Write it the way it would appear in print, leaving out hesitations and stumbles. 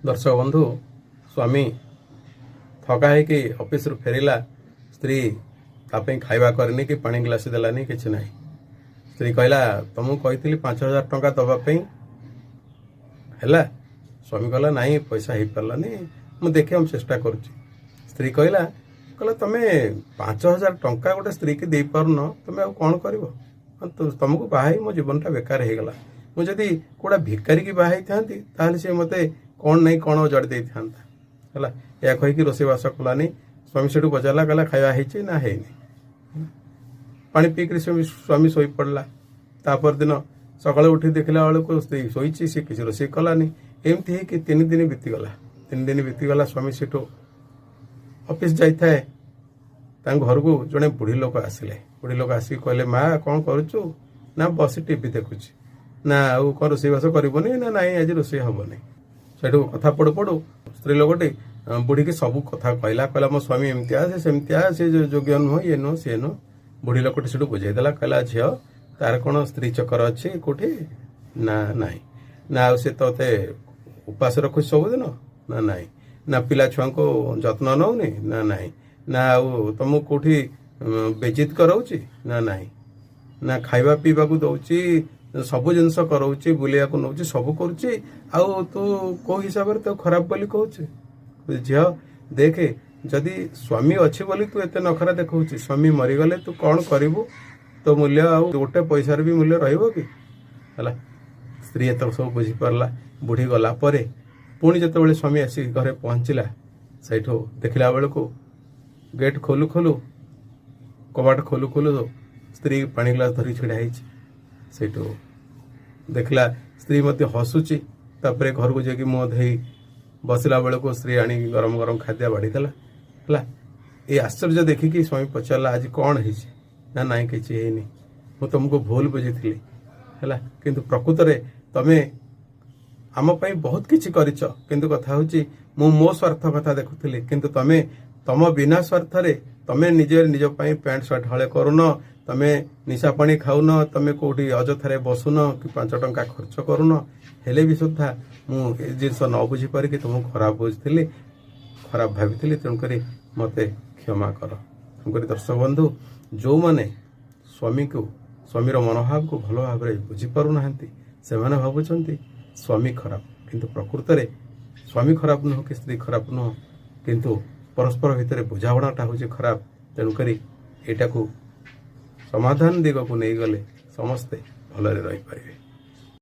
दर्शक बंधु स्वामी थका है ऑफिस फेरला स्त्री ताप खाଇବା करनी कि पानी गिलास देलानी किसी ना स्त्री कहला तुमको कही 5,000 टंका दवाई है स्वामी कहला नहीं पैसा हो पारानी मुझे देखे हम चेष्टा करुच्ची स्त्री कहला कहला तुम्हें 5,000 टंका गोटे स्त्री की दे पारुन तुम्हें आ कौन कर तुमको बाहर मो जीवनटा बेकार हो गला मुझे कौटा भिकारी की बाहर था सी मत कौन नहीं कौन जड़ी दे था है या कहीकि रोषेबास कलानी स्वामी से पचारा कहला खाଇବା ହେଇଛି ना है पानी पीकर स्वामी शोई पड़ा तापर दिन सकाଳେ उठी देखला बेलू स्त्री शोची सी किसी रोषे कलानी एमती है कि 3 दिन बीतीगला 3 दिन बीतीगला स्वामी से ऑफिस जाए घर को जड़े बुढ़ी लोक आसिले बुढ़ी लोक आसिक कहले माँ कौन करुचु ना बस टीवी देखुची ना आउ कौन रोषेबास करबनी ना नाई आज रोषे हेनी से कथा पड़ू पड़ू स्त्री लोकटी बुढ़ी की सब कथा कहला कहला मो स्वामी एमती से सेमती से योग्य नुह ये नुह सी नुह बुढ़ी लोकटी से बुझेदेला कहला झील तार कौन स्त्री चक्कर अच्छी कौटी ना नाई ना सी ते उपास रखु सबुदिन ना नाई ना पिला छुआ को जत्न नौनी ना नाई ना तुमको कौटी बेजित कराऊँची ना नाई ना खाଇବା ପିଇବାକୁ ଦଉଛି ସବୁ ଜିନିଷ କରାଉଛି ବୁଲିବାକୁ ନଉଛି ସବୁ କରୁଛି ଆଉ ତୁ କୋଉ ହିସାବରେ ତ ଖରାପ ବୋଲି କହୁଛି ଝିଅ ଦେଖେ ଯଦି ସ୍ୱାମୀ ଅଛି ବୋଲି ତୁ ଏତେ ନଖରା ଦେଖାଉଛି ସ୍ୱାମୀ ମରିଗଲେ ତୁ କ'ଣ କରିବୁ तो मूल्य आउ गोटे पैसार भी मूल्य रहिबो कि हला स्त्री एत सब बुझी पारला बुढ़ी गला परे पुणी जिते स्वामी आसी घरे पहुँचला सैठो देखला बेलू गेट खोलु खोलु कबाट खोलु खोलु स्त्री पानी ग्लास धरी छिड़ा सैठो देखला स्त्री मत हसुची तापर घर को जाकि मुँह धोई बसला बेलू स्त्री आनी गरम गरम खाद्य बाढ़ी देला है ये आश्चर्य देखिकी स्वामी पचारा आज कौन है ना नाई किसी है मु तुमको भूल बुझी है किंतु प्रकृत में तमें आम बहुत किसी किंतु कथा हूँ मु मो स्वार्थ कथा देखुली किंतु तमें तम बिना स्वार्थ तमें निजे निज पैंट सर्ट हले करुन तमें निशा पानी खाऊन तमें कौटी अजथारे बसुन कि 5 टंका खर्च करुन हेले भी सुधा मुझे जिनस न बुझी पार कि तुमको खराब बुझी खराब भावी तेणुक मत क्षमा कर तेणुक दर्शक बंधु जो माने स्वामी को स्वामीर मनोभाव को भल भाव बुझीपार ना से भावुंट स्वामी खराब किंतु प्रकृत में स्वामी खराब नुह कि स्त्री खराब नुह किंतु परस्पर भितर बुझावणाटा हूँ खराब तेणुक यहाँ समाधान दिग को नहीं गले समस्ते भलरे रही पारे।